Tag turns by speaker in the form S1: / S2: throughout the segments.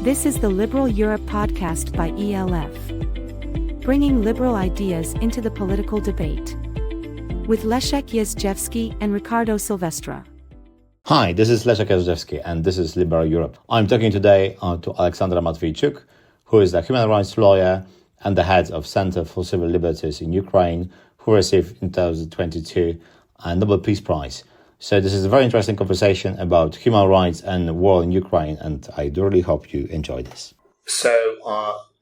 S1: This is the Liberal Europe podcast by ELF, bringing liberal ideas into the political debate, with Leszek Jazdzewski and Ricardo Silvestre.
S2: Hi, this is Leszek Jazdzewski, and this is Liberal Europe. I'm talking today to Oleksandra Matviichuk, who is a human rights lawyer and the head of Center for Civil Liberties in Ukraine, who received in 2022 a Nobel Peace Prize. So this is a very interesting conversation about human rights and war in Ukraine, and I do really hope you enjoy this. So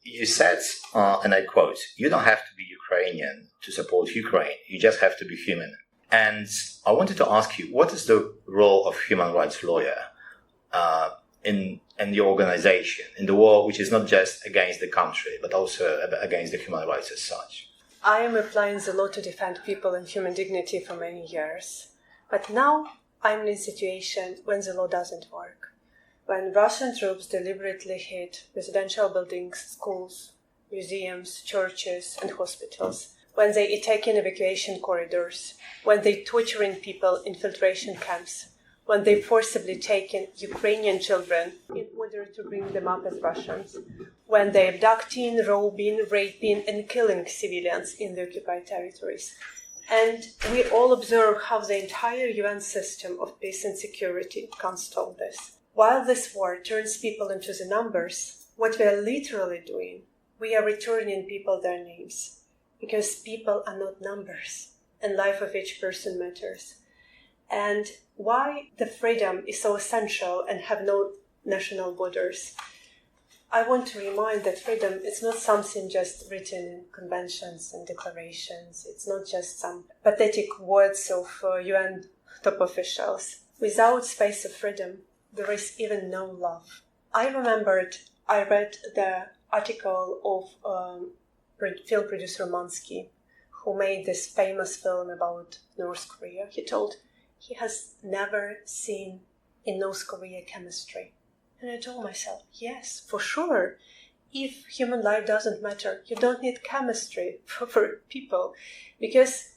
S2: you said, and I quote, "You don't have to be Ukrainian to support Ukraine. You just have to be human." And I wanted to ask you, what is the role of human rights lawyer in your organization, in the war which is not just against the country, but also against the human rights as such?
S3: I am applying the law to defend people and human dignity for many years. But now I'm in a situation when the law doesn't work. When Russian troops deliberately hit residential buildings, schools, museums, churches and hospitals. When they attack in evacuation corridors. When they torturing people in filtration camps. When they forcibly take in Ukrainian children in order to bring them up as Russians. When they abducting, robbing, raping and killing civilians in the occupied territories. And we all observe how the entire UN system of peace and security can't stop this. While this war turns people into the numbers, what we are literally doing, we are returning people their names. Because people are not numbers, and life of each person matters. And why the freedom is so essential and have no national borders. I want to remind that freedom is not something just written in conventions and declarations. It's not just some pathetic words of UN top officials. Without space of freedom, there is even no love. I read the article of film producer Mansky, who made this famous film about North Korea. He told he has never seen in North Korea chemistry. And I told myself, yes, for sure. If human life doesn't matter, you don't need chemistry for people. Because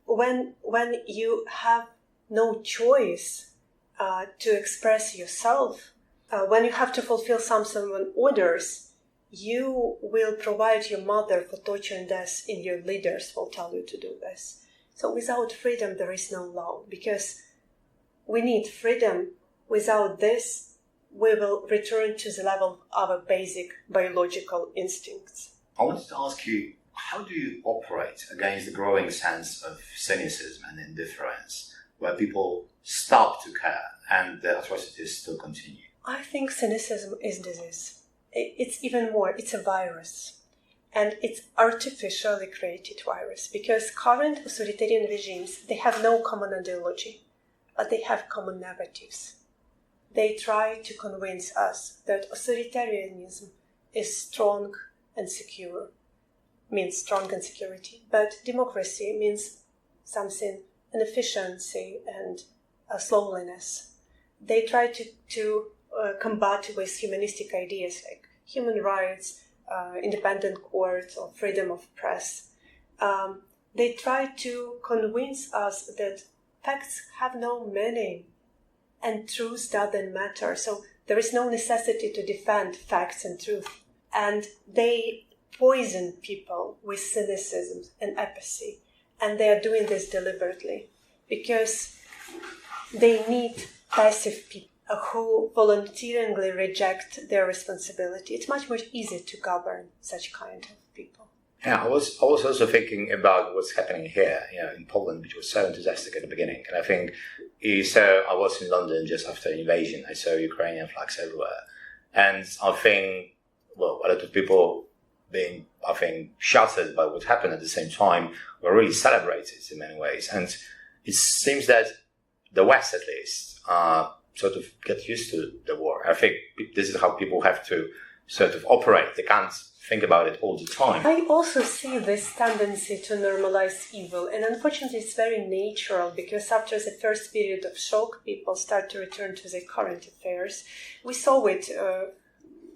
S3: when you have no choice to express yourself, when you have to fulfill someone's orders, you will provide your mother for torture and death, and your leaders will tell you to do this. So without freedom, there is no law, because we need freedom. Without this, we will return to the level of our basic biological instincts.
S2: I wanted to ask you, how do you operate against the growing sense of cynicism and indifference, where people stop to care and the atrocities still continue?
S3: I think cynicism is disease. It's even more, it's a virus. And it's artificially created virus, because current authoritarian regimes, they have no common ideology, but they have common narratives. They try to convince us that authoritarianism is strong and secure, means strong and security, but democracy means something, an efficiency and a slowness. They try to combat with humanistic ideas like human rights, independent courts, or freedom of press. They try to convince us that facts have no meaning and truth doesn't matter. So there is no necessity to defend facts and truth. And they poison people with cynicism and apathy. And they are doing this deliberately because they need passive people who voluntarily reject their responsibility. It's much more easy to govern such kind of people.
S2: Yeah, I was also thinking about what's happening here, in Poland, which was so enthusiastic at the beginning. And I think I was in London just after the invasion. I saw Ukrainian flags everywhere. And I think, a lot of people being, shattered by what happened at the same time were really celebrated in many ways. And it seems that the West, at least, sort of get used to the war. I think this is how people have to sort of operate. They can't think about it all the time.
S3: I also see this tendency to normalize evil, and unfortunately it's very natural, because after the first period of shock, people start to return to their current affairs. We saw it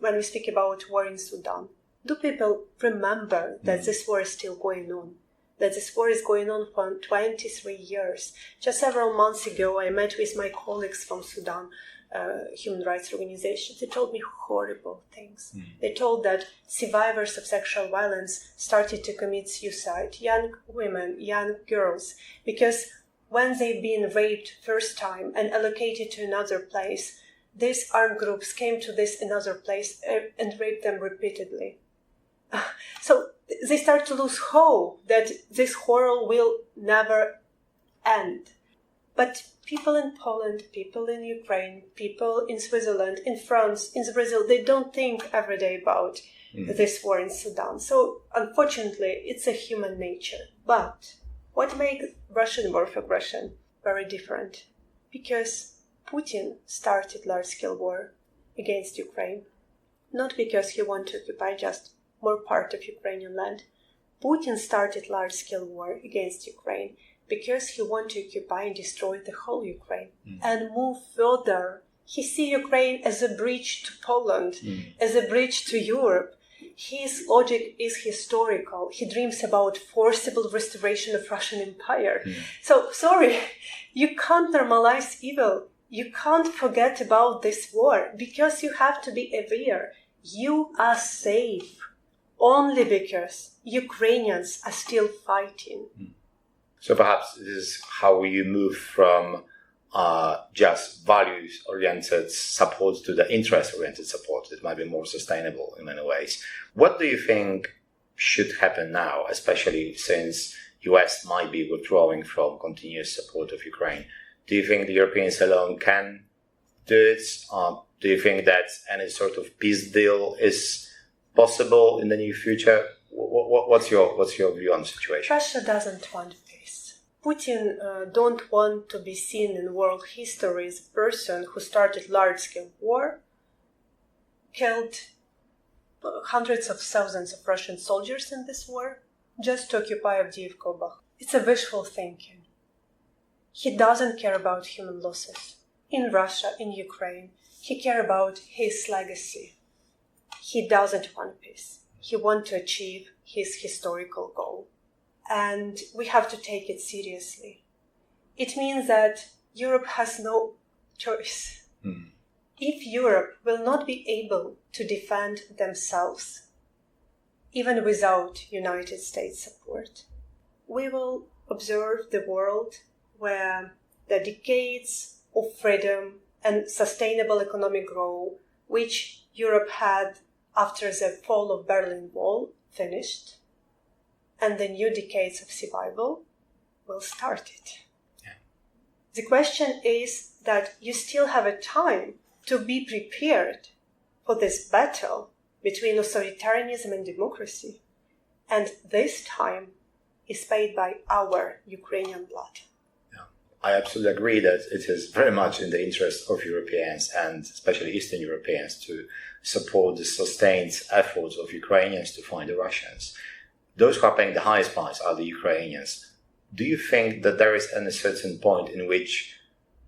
S3: when we speak about war in Sudan. Do people remember that this war is still going on? That this war is going on for 23 years. Just several months ago, I met with my colleagues from Sudan human rights organizations. They told me horrible things. They told that survivors of sexual violence started to commit suicide, young women, young girls, because when they've been raped first time and allocated to another place, these armed groups came to this another place and raped them repeatedly. So they start to lose hope that this horror will never end. But people in Poland, people in Ukraine, people in Switzerland, in France, in Brazil, they don't think every day about this war in Sudan. So unfortunately, it's a human nature. But what makes Russian war of aggression very different? Because Putin started large-scale war against Ukraine, not because he wanted to occupy just more part of Ukrainian land. Putin started large-scale war against Ukraine because he wanted to occupy and destroy the whole Ukraine and move further. He sees Ukraine as a bridge to Poland, as a bridge to Europe. His logic is historical. He dreams about forcible restoration of Russian Empire. So, sorry, you can't normalize evil. You can't forget about this war because you have to be aware you are safe only because Ukrainians are still fighting.
S4: So perhaps this is how you move from just values-oriented support to the interest-oriented support. It might be more sustainable in many ways. What do you think should happen now, especially since US might be withdrawing from continuous support of Ukraine? Do you think the Europeans alone can do it? Do you think that any sort of peace deal is possible in the near future? What's your view on the situation?
S3: Russia doesn't want peace. Putin don't want to be seen in world history as a person who started large-scale war, killed hundreds of thousands of Russian soldiers in this war, just to occupy Avdiivka. It's a wishful thinking. He doesn't care about human losses. In Russia, in Ukraine, he cares about his legacy. He doesn't want peace. He wants to achieve his historical goal. And we have to take it seriously. It means that Europe has no choice. If Europe will not be able to defend themselves, even without United States support, we will observe the world where the decades of freedom and sustainable economic growth, which Europe had after the fall of Berlin Wall, finished, and the new decades of survival will start it. Yeah. The question is that you still have a time to be prepared for this battle between authoritarianism and democracy, and this time is paid by our Ukrainian blood.
S4: I absolutely agree that it is very much in the interest of Europeans and especially Eastern Europeans to support the sustained efforts of Ukrainians to fight the Russians. Those who are paying the highest price are the Ukrainians. Do you think that there is a certain point in which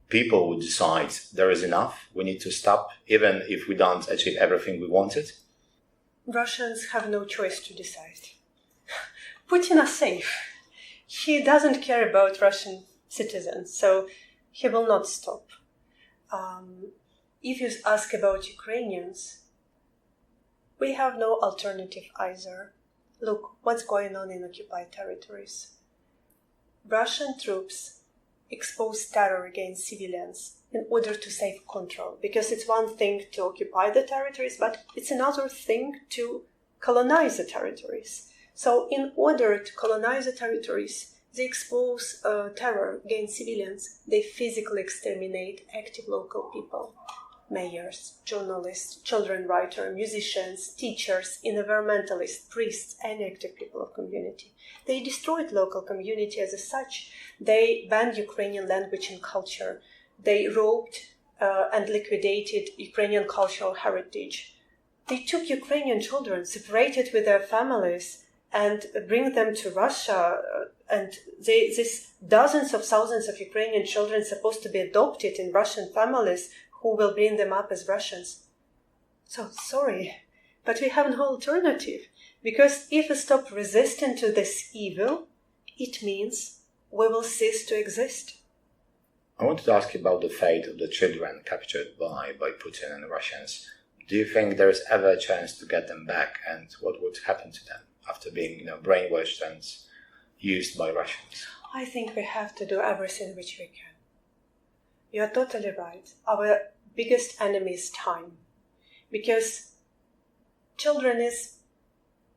S4: people would decide there is enough, we need to stop, even if we don't achieve everything we wanted?
S3: Russians have no choice to decide. Putin is safe. He doesn't care about Russian citizens, so he will not stop. If you ask about Ukrainians, we have no alternative either. Look, what's going on in occupied territories. Russian troops expose terror against civilians in order to save control, because it's one thing to occupy the territories, but it's another thing to colonize the territories. So in order to colonize the territories, they expose terror against civilians. They physically exterminate active local people, mayors, journalists, children writers, musicians, teachers, environmentalists, priests, and active people of community. They destroyed local community as such. They banned Ukrainian language and culture. They robbed and liquidated Ukrainian cultural heritage. They took Ukrainian children, separated with their families, and bring them to Russia. And these dozens of thousands of Ukrainian children supposed to be adopted in Russian families who will bring them up as Russians. So, sorry, but we have no alternative. Because if we stop resisting to this evil, it means we will cease to exist.
S4: I wanted to ask you about the fate of the children captured by Putin and the Russians. Do you think there is ever a chance to get them back, and what would happen to them after being, brainwashed and used by Russians?
S3: I think we have to do everything which we can. You are totally right. Our biggest enemy is time, because children is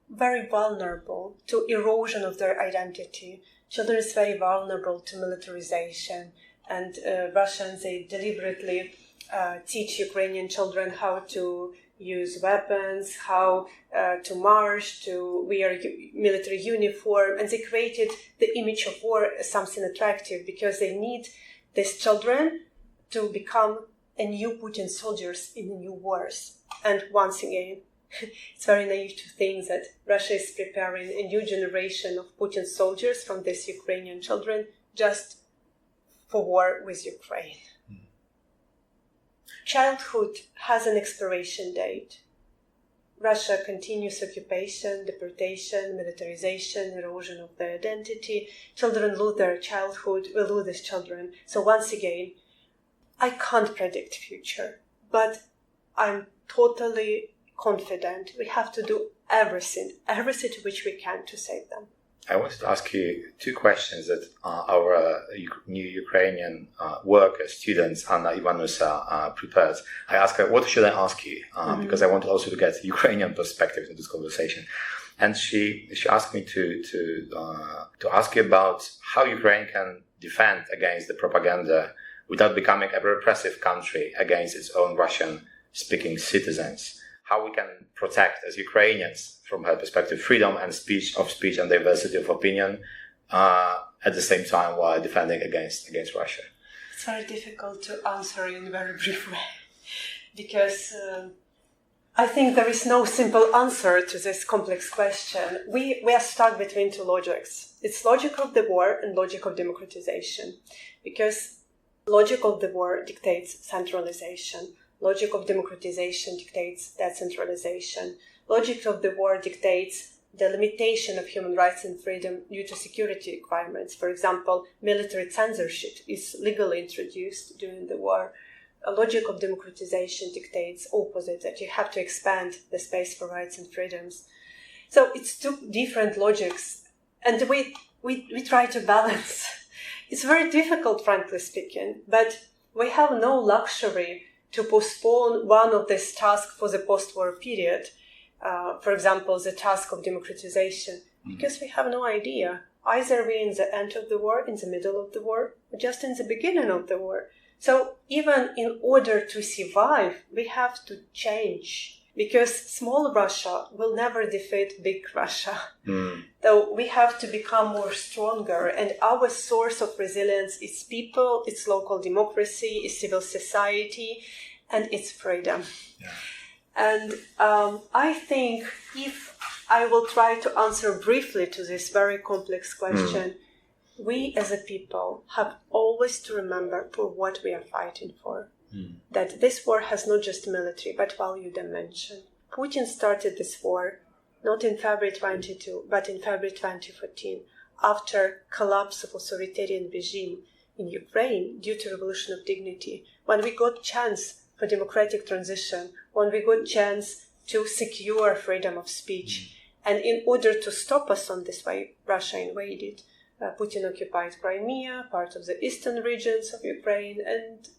S3: very vulnerable to erosion of their identity. Children is very vulnerable to militarization, and Russians, they deliberately teach Ukrainian children how to use weapons, how to march, to wear military uniform, and they created the image of war as something attractive because they need these children to become a new Putin soldiers in the new wars. And once again, it's very naive to think that Russia is preparing a new generation of Putin soldiers from these Ukrainian children just for war with Ukraine. Childhood has an expiration date. Russia continues occupation, deportation, militarization, erosion of their identity. Children lose their childhood, we lose these children. So once again, I can't predict future, but I'm totally confident we have to do everything which we can to save them.
S4: I wanted to ask you two questions that our new Ukrainian workers, students, Anna Ivanusa, prepared. I asked her, what should I ask you? Because I wanted also to get Ukrainian perspective in this conversation. And she asked me to ask you about how Ukraine can defend against the propaganda without becoming a repressive country against its own Russian-speaking citizens. How we can protect, as Ukrainians, from her perspective, freedom and speech and diversity of opinion at the same time while defending against Russia.
S3: It's very difficult to answer in a very brief way because I think there is no simple answer to this complex question. We are stuck between two logics. It's logic of the war and logic of democratization, because logic of the war dictates centralization. Logic of democratization dictates decentralization. Logic of the war dictates the limitation of human rights and freedom due to security requirements. For example, military censorship is legally introduced during the war. A logic of democratization dictates opposite, that you have to expand the space for rights and freedoms. So it's two different logics, and we try to balance. It's very difficult, frankly speaking, but we have no luxury to postpone one of these tasks for the post-war period. For example, the task of democratization, because we have no idea. Either we're in the end of the war, in the middle of the war, or just in the beginning of the war. So even in order to survive, we have to change, because small Russia will never defeat big Russia. So we have to become more stronger, and our source of resilience is people, it's local democracy, it's civil society, and it's freedom. Yeah. And I think if I will try to answer briefly to this very complex question, we as a people have always to remember for what we are fighting for. That this war has not just military but value dimension. Putin started this war not in February 22, but in February 2014, after collapse of authoritarian regime in Ukraine due to revolution of dignity, when we got chance for democratic transition, when we got chance to secure freedom of speech. And in order to stop us on this way, Russia invaded. Putin occupied Crimea, part of the eastern regions of Ukraine, and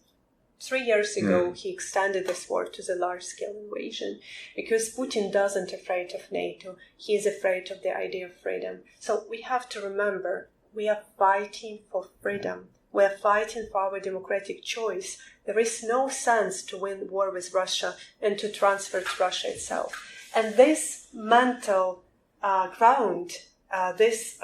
S3: 3 years ago he extended this war to the large-scale invasion, because Putin doesn't afraid of NATO, he is afraid of the idea of freedom. So we have to remember, we are fighting for freedom. We are fighting for our democratic choice. There is no sense to win war with Russia and to transfer to Russia itself. And this mental ground, this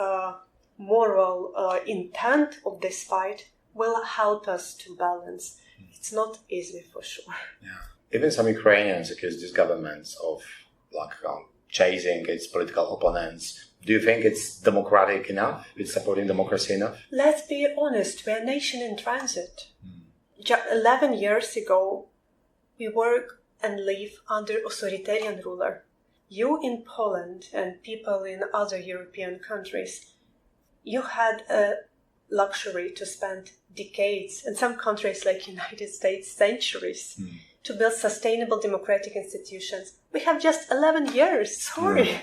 S3: moral intent of this fight will help us to balance. It's not easy for sure.
S4: Yeah. Even some Ukrainians accuse these governments of chasing its political opponents. Do you think it's democratic enough? It's supporting democracy enough?
S3: Let's be honest, we're a nation in transit. 11 years ago, we work and live under authoritarian ruler. You in Poland and people in other European countries, you had a luxury to spend decades, in some countries like United States, centuries, to build sustainable democratic institutions. We have just 11 years, sorry.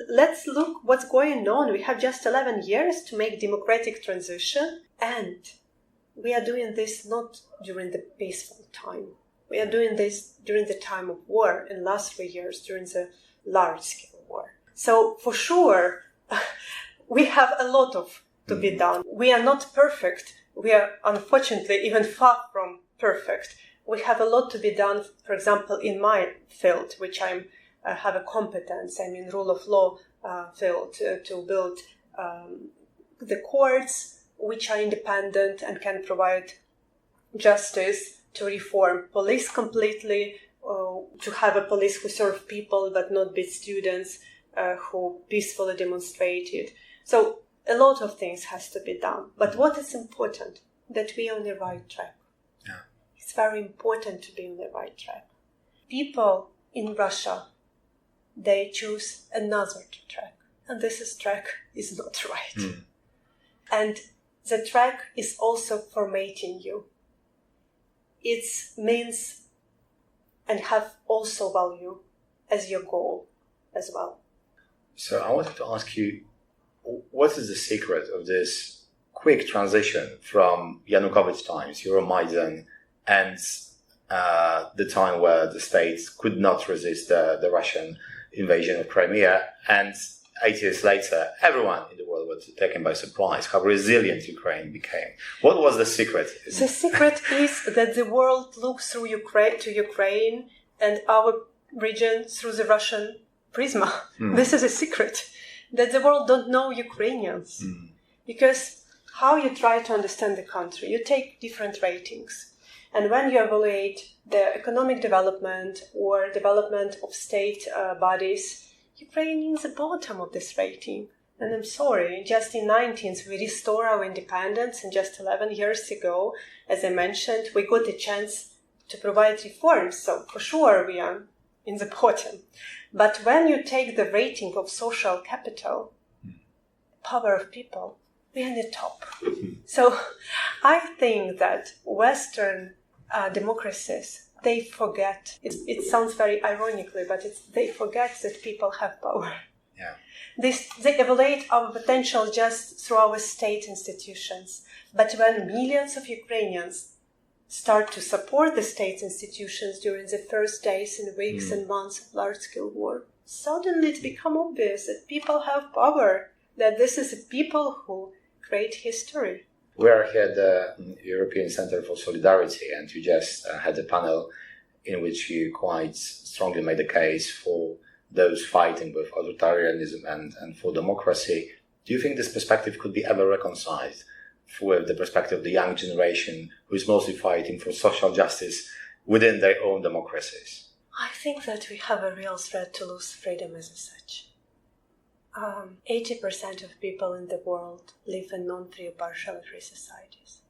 S3: Let's look what's going on. We have just 11 years to make democratic transition, and we are doing this not during the peaceful time. We are doing this during the time of war, in the last 3 years, during the large-scale war. So, for sure, we have a lot to be done. We are not perfect. We are, unfortunately, even far from perfect. We have a lot to be done, for example, in my field, which I have a competence, rule of law field, to build the courts, which are independent and can provide justice, to reform police completely, to have a police who serve people but not beat students who peacefully demonstrated. So a lot of things has to be done. But what is important, that we are on the right track.
S4: Yeah.
S3: It's very important to be on the right track. People in Russia, they choose another track. And this track is not right. And the track is also formatting you. It means and have also value as your goal as well.
S4: So I wanted to ask you, what is the secret of this quick transition from Yanukovych times, Euromaidan, and the time where the states could not resist the Russian invasion of Crimea, and 8 years later, everyone in the world was taken by surprise how resilient Ukraine became. What was the secret?
S3: The secret is that the world looks through Ukraine and our region through the Russian prisma. This is a secret, that the world don't know Ukrainians. Because how you try to understand the country, you take different ratings. And when you evaluate the economic development or development of state bodies, Ukraine is the bottom of this rating. And I'm sorry, just in 19th we restored our independence, and just 11 years ago, as I mentioned, we got a chance to provide reforms. So for sure we are in the bottom. But when you take the rating of social capital, power of people, we're in the top. So I think that Western democracies, they forget, it sounds very ironically, but they forget that people have power.
S4: Yeah.
S3: They evaluate our potential just through our state institutions. But when millions of Ukrainians start to support the state institutions during the first days and weeks and months of large-scale war, suddenly it becomes obvious that people have power, that this is the people who create history.
S4: We are here at the European Center for Solidarity, and you just had a panel in which you quite strongly made a case for those fighting with authoritarianism and for democracy. Do you think this perspective could be ever reconciled with the perspective of the young generation who is mostly fighting for social justice within their own democracies?
S3: I think that we have a real threat to lose freedom as such. 80% of people in the world live in non-free or partially free societies.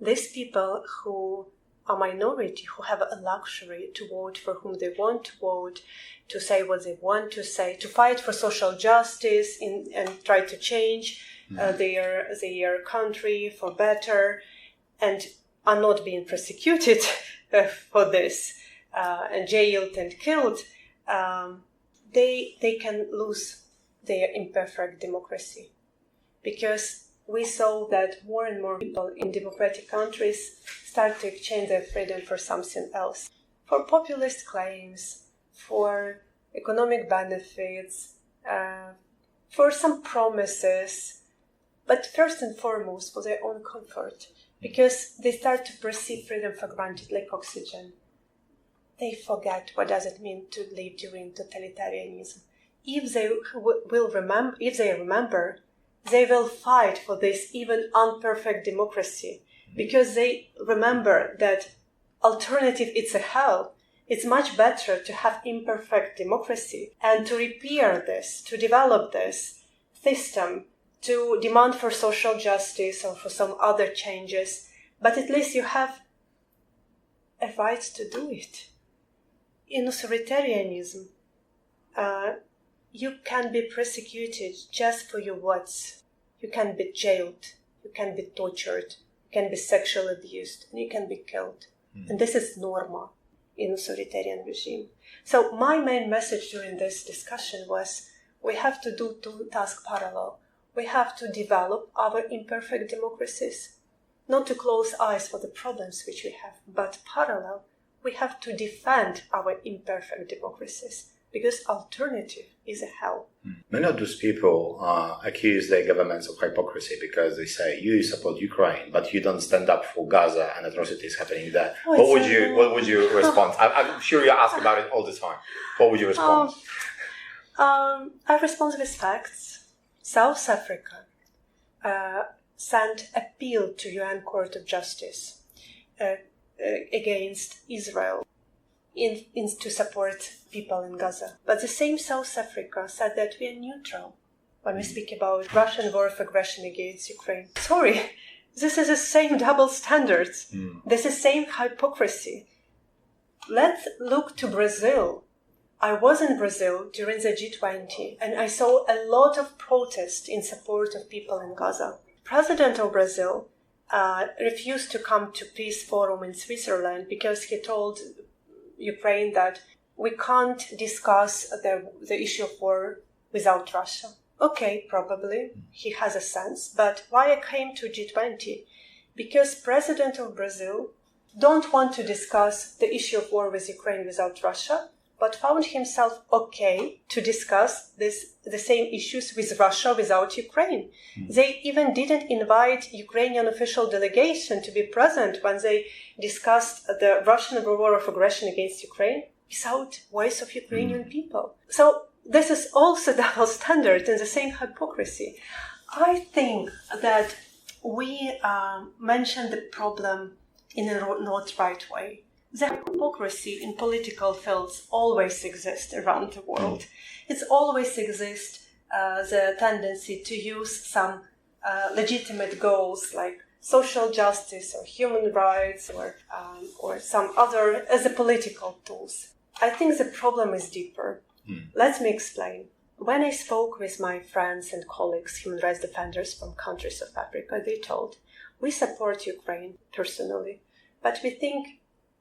S3: These people who are minority, who have a luxury to vote for whom they want to vote, to say what they want to say, to fight for social justice and try to change their country for better, and are not being prosecuted for this and jailed and killed, they can lose their imperfect democracy. Because we saw that more and more people in democratic countries start to exchange their freedom for something else. For populist claims, for economic benefits, for some promises, but first and foremost for their own comfort. Because they start to perceive freedom for granted like oxygen. They forget what does it mean to live during totalitarianism. If they remember, they will fight for this even imperfect democracy, because they remember that alternative it's a hell. It's much better to have imperfect democracy and to repair this, to develop this system, to demand for social justice or for some other changes. But at least you have a right to do it. In authoritarianism, you can be persecuted just for your words. you can be jailed, you can be tortured, you can be sexually abused, and you can be killed. And this is normal in authoritarian regime. So my main message during this discussion was we have to do two tasks parallel. We have to develop our imperfect democracies, not to close eyes for the problems which we have, but parallel, we have to defend our imperfect democracies, because alternative is a hell.
S4: Many of those people accuse their governments of hypocrisy because they say you support Ukraine, but you don't stand up for Gaza and atrocities happening there. What would you respond? I'm sure you ask about it all the time. What would you respond?
S3: I respond with facts. South Africa sent appeal to UN Court of Justice against Israel to support people in Gaza. But the same South Africa said that we are neutral when we speak about Russian war of aggression against Ukraine. Sorry, this is the same double standards. This is the same hypocrisy. Let's look to Brazil. I was in Brazil during the G20 and I saw a lot of protest in support of people in Gaza. President of Brazil refused to come to peace forum in Switzerland because he told Ukraine that we can't discuss the issue of war without Russia. Okay, probably he has a sense, but why I came to G20? Because President of Brazil don't want to discuss the issue of war with Ukraine without Russia, but found himself okay to discuss the same issues with Russia without Ukraine. They even didn't invite Ukrainian official delegation to be present when they discussed the Russian war of aggression against Ukraine without voice of Ukrainian people. So this is also double standard and the same hypocrisy. I think that we mentioned the problem in a not right way. The hypocrisy in political fields always exists around the world. It's always exists the tendency to use some legitimate goals like social justice or human rights or some other as a political tools. I think the problem is deeper. Let me explain. When I spoke with my friends and colleagues, human rights defenders from countries of Africa, they told, we support Ukraine personally, but we think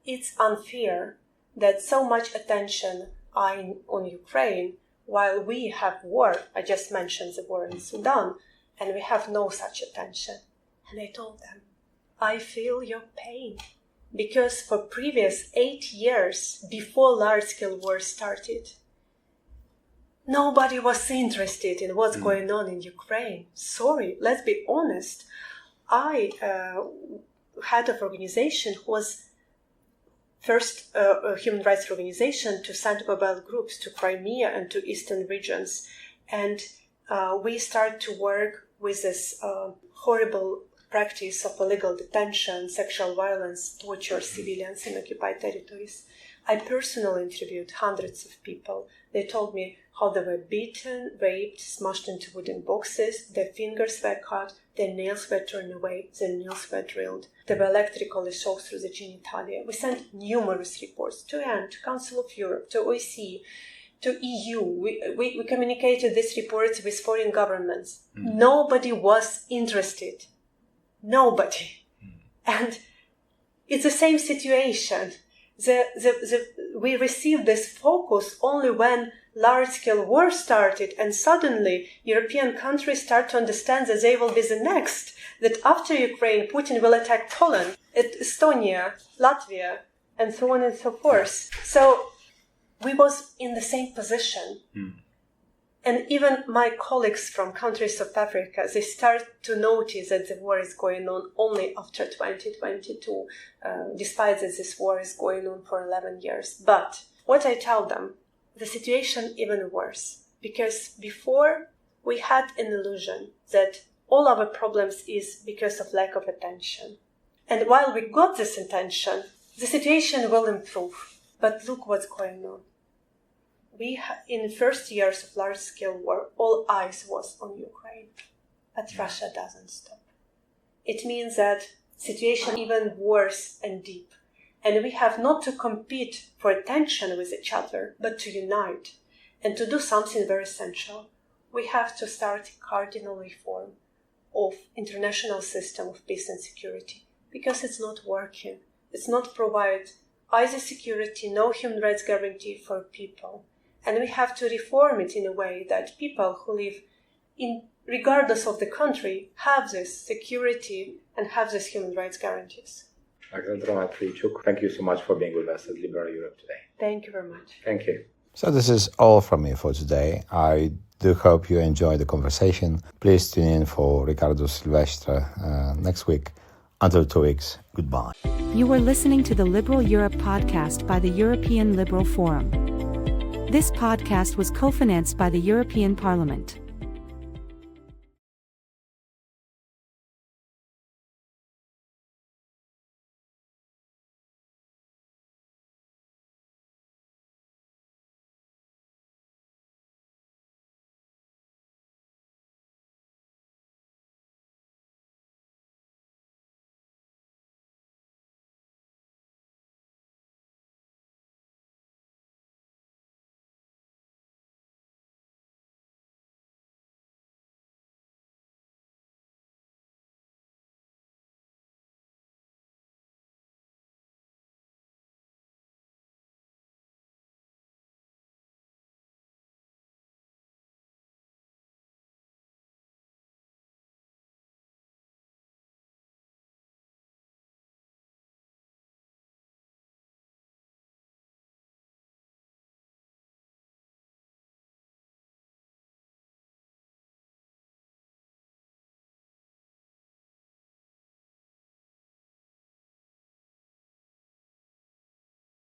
S3: it's unfair that so much attention on Ukraine while we have war. I just mentioned the war in Sudan, and we have no such attention. And I told them, I feel your pain, because for previous 8 years before large-scale war started, nobody was interested in what's going on in Ukraine. Sorry, let's be honest. I head of organization who was first human rights organization to send mobile groups to Crimea and to eastern regions. And we started to work with this horrible practice of illegal detention, sexual violence, torture civilians in occupied territories. I personally interviewed hundreds of people. They told me how they were beaten, raped, smashed into wooden boxes, their fingers were cut, their nails were torn away, their nails were drilled. They were electrically shocked through the genitalia. We sent numerous reports to UN, to Council of Europe, to OSCE, to EU. We communicated these reports with foreign governments. Nobody was interested. Nobody. And it's the same situation. We received this focus only when large-scale war started, and suddenly European countries start to understand that they will be the next, that after Ukraine, Putin will attack Poland, Estonia, Latvia, and so on and so forth. So we was in the same position. And even my colleagues from countries of Africa, they start to notice that the war is going on only after 2022, despite that this war is going on for 11 years. But what I tell them, the situation even worse, because before we had an illusion that all our problems is because of lack of attention. And while we got this attention, the situation will improve. But look what's going on. In the first years of large-scale war, all eyes was on Ukraine. But Russia doesn't stop. It means that situation even worse and deep. And we have not to compete for attention with each other, but to unite. And to do something very essential, we have to start cardinal reform. of international system of peace and security, because it's not working. It's not provide either security, no human rights guarantee for people. And we have to reform it in a way that people who live in, regardless of the country, have this security and have these human rights guarantees.
S4: Oleksandra Matviichuk, thank you so much for being with us at Liberté Europe today.
S3: Thank you very much.
S4: Thank you.
S2: So this is all from me for today. I do hope you enjoyed the conversation. Please tune in for Riccardo Silvestre next week. Until 2 weeks, goodbye.
S1: You were listening to the Liberal Europe podcast by the European Liberal Forum. This podcast was co-financed by the European Parliament.